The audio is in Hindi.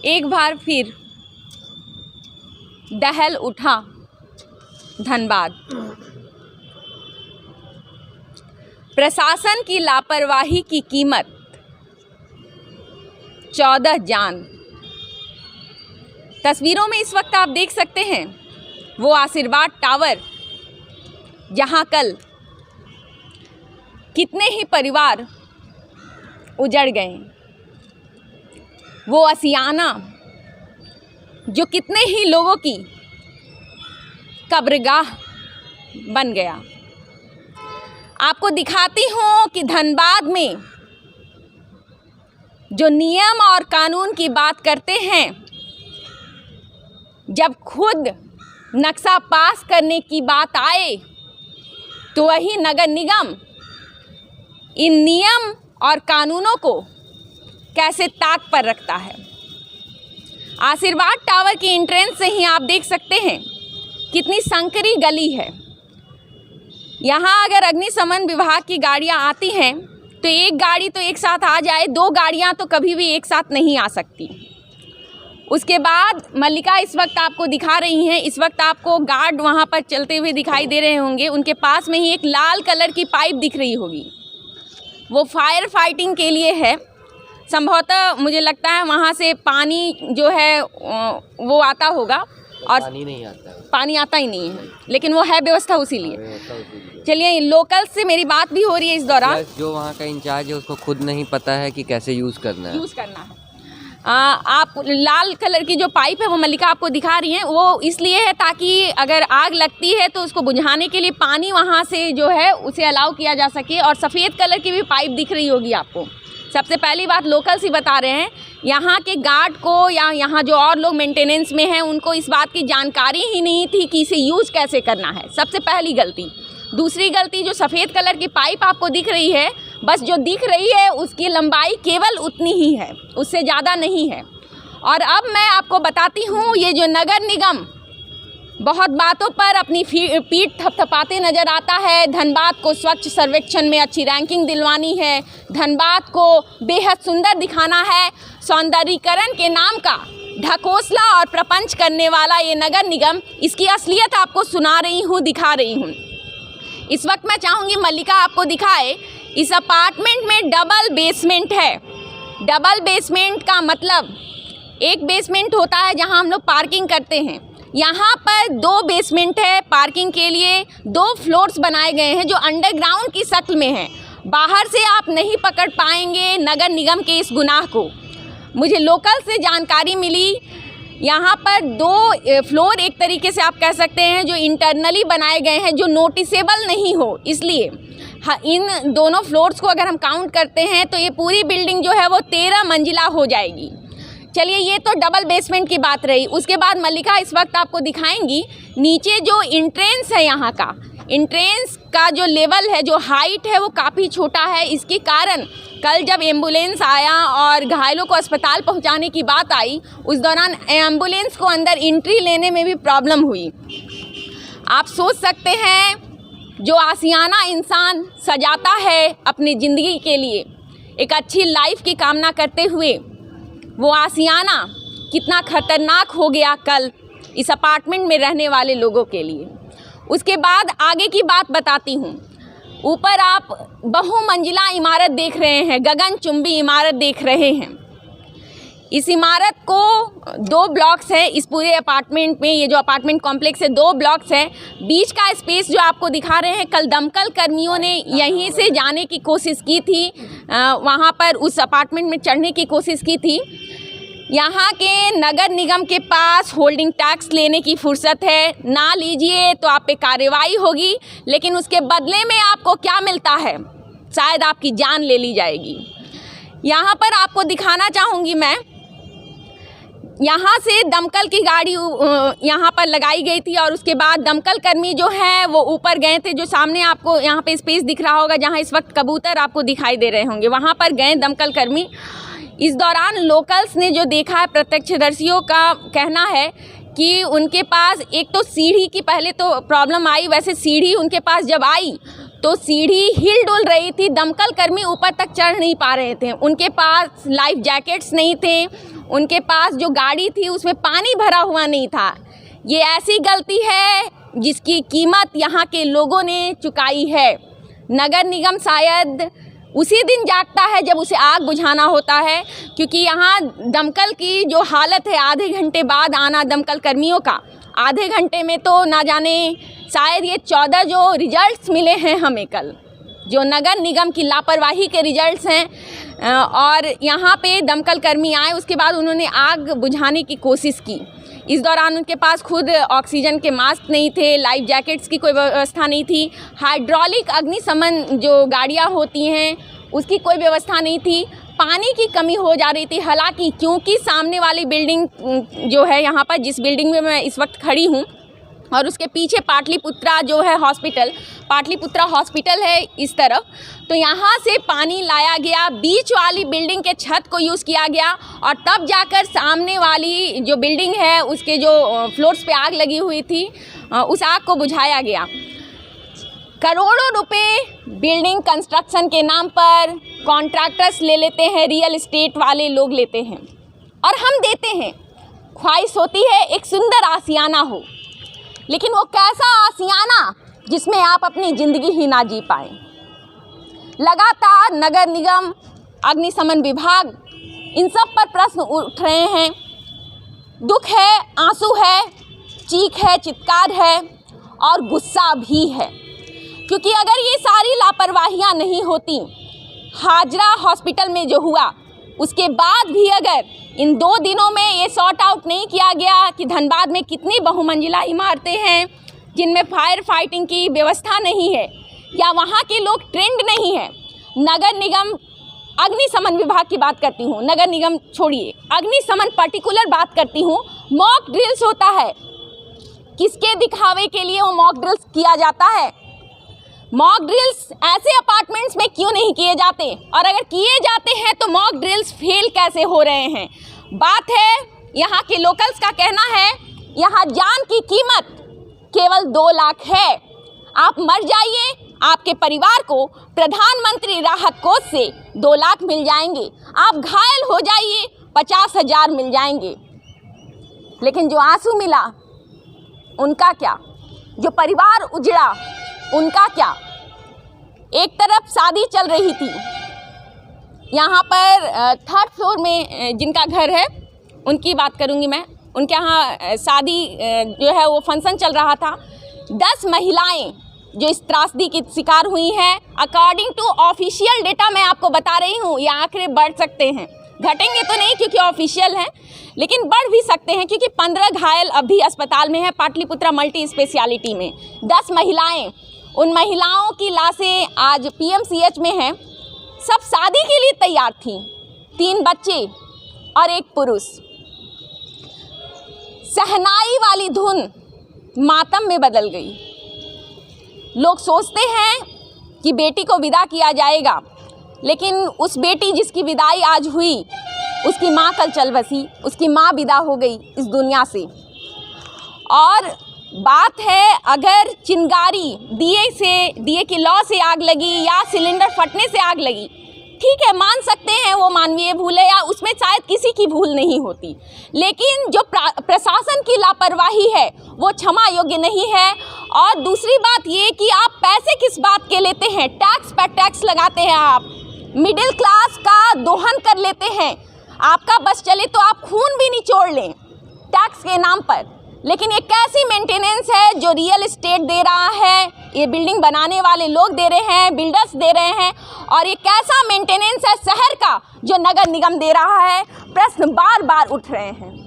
एक बार फिर दहल उठा धनबाद। प्रशासन की लापरवाही की कीमत 14 जान। तस्वीरों में इस वक्त आप देख सकते हैं वो आशीर्वाद टावर, जहां कल कितने ही परिवार उजड़ गए। वो असियाना जो कितने ही लोगों की कब्रगाह बन गया। आपको दिखाती हूँ कि धनबाद में जो नियम और कानून की बात करते हैं, जब खुद नक्शा पास करने की बात आए तो वही नगर निगम इन नियम और कानूनों को कैसे ताक पर रखता है। आशीर्वाद टावर की एंट्रेंस से ही आप देख सकते हैं कितनी संकरी गली है। यहाँ अगर अग्निशमन विभाग की गाड़ियाँ आती हैं तो एक गाड़ी तो एक साथ आ जाए, दो गाड़ियाँ तो कभी भी एक साथ नहीं आ सकती। उसके बाद मल्लिका इस वक्त आपको दिखा रही हैं, इस वक्त आपको गार्ड वहाँ पर चलते हुए दिखाई दे रहे होंगे। उनके पास में ही एक लाल कलर की पाइप दिख रही होगी, वो फायर फाइटिंग के लिए है। संभवतः मुझे लगता है वहाँ से पानी जो है वो आता होगा, और पानी नहीं आता है, पानी आता ही नहीं है, लेकिन वो है व्यवस्था उसीलिए। चलिए, लोकल से मेरी बात भी हो रही है इस दौरान। जो वहाँ का इंचार्ज है उसको खुद नहीं पता है कि कैसे यूज़ करना है। आप लाल कलर की जो पाइप है वो मल्लिका आपको दिखा रही हैं, वो इसलिए है ताकि अगर आग लगती है तो उसको बुझाने के लिए पानी वहाँ से जो है उसे अलाउ किया जा सके। और सफ़ेद कलर की भी पाइप दिख रही होगी आपको। सबसे पहली बात लोकल से बता रहे हैं, यहाँ के गार्ड को या यहाँ जो और लोग मेंटेनेंस में हैं उनको इस बात की जानकारी ही नहीं थी कि इसे यूज़ कैसे करना है। सबसे पहली गलती। दूसरी गलती, जो सफ़ेद कलर की पाइप आपको दिख रही है, बस जो दिख रही है उसकी लंबाई केवल उतनी ही है, उससे ज़्यादा नहीं है। और अब मैं आपको बताती हूँ, ये जो नगर निगम बहुत बातों पर अपनी पीठ थपथपाते नज़र आता है। धनबाद को स्वच्छ सर्वेक्षण में अच्छी रैंकिंग दिलवानी है, धनबाद को बेहद सुंदर दिखाना है, सौंदर्यीकरण के नाम का ढकोसला और प्रपंच करने वाला ये नगर निगम, इसकी असलियत आपको सुना रही हूँ, दिखा रही हूँ। इस वक्त मैं चाहूँगी मल्लिका आपको दिखाए, इस अपार्टमेंट में डबल बेसमेंट है। डबल बेसमेंट का मतलब एक बेसमेंट होता है जहां हम लोग पार्किंग करते हैं, यहाँ पर 2 बेसमेंट है पार्किंग के लिए। 2 फ्लोर्स बनाए गए हैं जो अंडरग्राउंड की शक्ल में हैं। बाहर से आप नहीं पकड़ पाएंगे नगर निगम के इस गुनाह को। मुझे लोकल से जानकारी मिली, यहाँ पर 2 फ्लोर एक तरीके से आप कह सकते हैं जो इंटरनली बनाए गए हैं, जो नोटिसेबल नहीं हो, इसलिए इन दोनों फ्लोर्स को अगर हम काउंट करते हैं तो ये पूरी बिल्डिंग जो है वो 13 मंजिला हो जाएगी। चलिए, ये तो डबल बेसमेंट की बात रही। उसके बाद मल्लिका इस वक्त आपको दिखाएंगी नीचे जो इंट्रेंस है, यहाँ का इंट्रेंस का जो लेवल है, जो हाइट है, वो काफ़ी छोटा है। इसके कारण कल जब एम्बुलेंस आया और घायलों को अस्पताल पहुँचाने की बात आई, उस दौरान एम्बुलेंस को अंदर एंट्री लेने में भी प्रॉब्लम हुई। आप सोच सकते हैं, जो आशियाना इंसान सजाता है अपनी ज़िंदगी के लिए, एक अच्छी लाइफ की कामना करते हुए, वो आशियाना कितना खतरनाक हो गया कल इस अपार्टमेंट में रहने वाले लोगों के लिए। उसके बाद आगे की बात बताती हूँ। ऊपर आप बहुमंजिला इमारत देख रहे हैं, गगनचुंबी इमारत देख रहे हैं। इस इमारत को 2 ब्लॉक्स हैं। इस पूरे अपार्टमेंट में, ये जो अपार्टमेंट कॉम्प्लेक्स है, 2 ब्लॉक्स हैं। बीच का स्पेस जो आपको दिखा रहे हैं, कल दमकल कर्मियों ने यहीं से जाने की कोशिश की थी, वहाँ पर उस अपार्टमेंट में चढ़ने की कोशिश की थी। यहाँ के नगर निगम के पास होल्डिंग टैक्स लेने की फुर्सत है, ना लीजिए तो आप पे कार्रवाई होगी, लेकिन उसके बदले में आपको क्या मिलता है, शायद आपकी जान ले ली जाएगी। यहाँ पर आपको दिखाना चाहूँगी मैं, यहाँ से दमकल की गाड़ी यहाँ पर लगाई गई थी और उसके बाद दमकल कर्मी जो हैं वो ऊपर गए थे। जो सामने आपको यहाँ पे स्पेस दिख रहा होगा जहाँ इस वक्त कबूतर आपको दिखाई दे रहे होंगे, वहाँ पर गए दमकल कर्मी। इस दौरान लोकल्स ने जो देखा है, प्रत्यक्षदर्शियों का कहना है कि उनके पास एक तो सीढ़ी की पहले तो प्रॉब्लम आई। वैसे सीढ़ी उनके पास जब आई तो सीढ़ी हिल डुल रही थी, दमकल कर्मी ऊपर तक चढ़ नहीं पा रहे थे, उनके पास लाइफ जैकेट्स नहीं थे, उनके पास जो गाड़ी थी उसमें पानी भरा हुआ नहीं था। ये ऐसी गलती है जिसकी कीमत यहाँ के लोगों ने चुकाई है। नगर निगम शायद उसी दिन जागता है जब उसे आग बुझाना होता है, क्योंकि यहाँ दमकल की जो हालत है, आधे घंटे बाद आना दमकल कर्मियों का, आधे घंटे में तो ना जाने शायद ये 14 जो रिजल्ट्स मिले हैं हमें कल, जो नगर निगम की लापरवाही के रिजल्ट्स हैं। और यहाँ पे दमकल कर्मी आए, उसके बाद उन्होंने आग बुझाने की कोशिश की। इस दौरान उनके पास खुद ऑक्सीजन के मास्क नहीं थे, लाइफ जैकेट्स की कोई व्यवस्था नहीं थी, हाइड्रोलिक अग्निशमन जो गाड़ियाँ होती हैं उसकी कोई व्यवस्था नहीं थी, पानी की कमी हो जा रही थी। हालांकि क्योंकि सामने वाली बिल्डिंग जो है, यहाँ पर जिस बिल्डिंग में मैं इस वक्त खड़ी हूँ, और उसके पीछे पाटलिपुत्रा जो है हॉस्पिटल, पाटलिपुत्रा हॉस्पिटल है इस तरफ, तो यहाँ से पानी लाया गया, बीच वाली बिल्डिंग के छत को यूज़ किया गया, और तब जाकर सामने वाली जो बिल्डिंग है उसके जो फ्लोर्स पे आग लगी हुई थी उस आग को बुझाया गया। करोड़ों रुपए बिल्डिंग कंस्ट्रक्शन के नाम पर कॉन्ट्रैक्टर्स ले लेते हैं, रियल एस्टेट वाले लोग लेते हैं, और हम देते हैं। ख्वाहिश होती है एक सुंदर आशियाना हो, लेकिन वो कैसा आशियाना जिसमें आप अपनी ज़िंदगी ही ना जी पाएँ। लगातार नगर निगम, अग्निशमन विभाग, इन सब पर प्रश्न उठ रहे हैं। दुख है, आंसू है, चीख है, चित्कार है और गुस्सा भी है, क्योंकि अगर ये सारी लापरवाहियाँ नहीं होती, हाजरा हॉस्पिटल में जो हुआ उसके बाद भी अगर इन 2 दिनों में ये सॉर्ट आउट नहीं किया गया कि धनबाद में कितनी बहुमंजिला इमारतें हैं जिनमें फायर फाइटिंग की व्यवस्था नहीं है, या वहाँ के लोग ट्रेंड नहीं है। नगर निगम, अग्निशमन विभाग की बात करती हूँ, नगर निगम छोड़िए, अग्निशमन पर्टिकुलर बात करती हूँ। मॉक ड्रिल्स होता है, किसके दिखावे के लिए वो मॉक ड्रिल्स किया जाता है? मॉक ड्रिल्स ऐसे अपार्टमेंट्स में क्यों नहीं किए जाते, और अगर किए जाते हैं तो मॉक ड्रिल्स फेल कैसे हो रहे हैं? बात है, यहाँ के लोकल्स का कहना है यहाँ जान की कीमत केवल 2 लाख है। आप मर जाइए, आपके परिवार को प्रधानमंत्री राहत कोष से 2 लाख मिल जाएंगे, आप घायल हो जाइए 50,000 मिल जाएंगे। लेकिन जो आंसू मिला उनका क्या? जो परिवार उजड़ा उनका क्या? एक तरफ शादी चल रही थी, यहाँ पर 3rd फ्लोर में जिनका घर है उनकी बात करूँगी मैं, उनके यहाँ शादी जो है वो फंक्शन चल रहा था। 10 महिलाएं जो इस त्रासदी की शिकार हुई हैं, अकॉर्डिंग टू ऑफिशियल डेटा मैं आपको बता रही हूँ, ये आंकड़े बढ़ सकते हैं, घटेंगे तो नहीं क्योंकि ऑफिशियल हैं, लेकिन बढ़ भी सकते हैं क्योंकि 15 घायल अभी अस्पताल में है पाटलिपुत्रा मल्टी स्पेशलिटी में। 10 महिलाएं, उन महिलाओं की लाशें आज PMCH में हैं। सब शादी के लिए तैयार थीं, 3 बच्चे और 1 पुरुष। शहनाई वाली धुन मातम में बदल गई। लोग सोचते हैं कि बेटी को विदा किया जाएगा, लेकिन उस बेटी जिसकी विदाई आज हुई, उसकी माँ कल चल बसी, उसकी माँ विदा हो गई इस दुनिया से। और बात है, अगर चिंगारी दिए की लौ से आग लगी या सिलेंडर फटने से आग लगी, ठीक है, मान सकते हैं वो मानवीय भूल है, या उसमें शायद किसी की भूल नहीं होती, लेकिन जो प्रशासन की लापरवाही है वो क्षमा योग्य नहीं है। और दूसरी बात ये कि आप पैसे किस बात के लेते हैं? टैक्स पर टैक्स लगाते हैं, आप मिडिल क्लास का दोहन कर लेते हैं। आपका बस चले तो आप खून भी निचोड़ लें टैक्स के नाम पर, लेकिन ये कैसी मेंटेनेंस है जो रियल एस्टेट दे रहा है, ये बिल्डिंग बनाने वाले लोग दे रहे हैं, बिल्डर्स दे रहे हैं, और ये कैसा मेंटेनेंस है शहर का जो नगर निगम दे रहा है? प्रश्न बार बार उठ रहे हैं।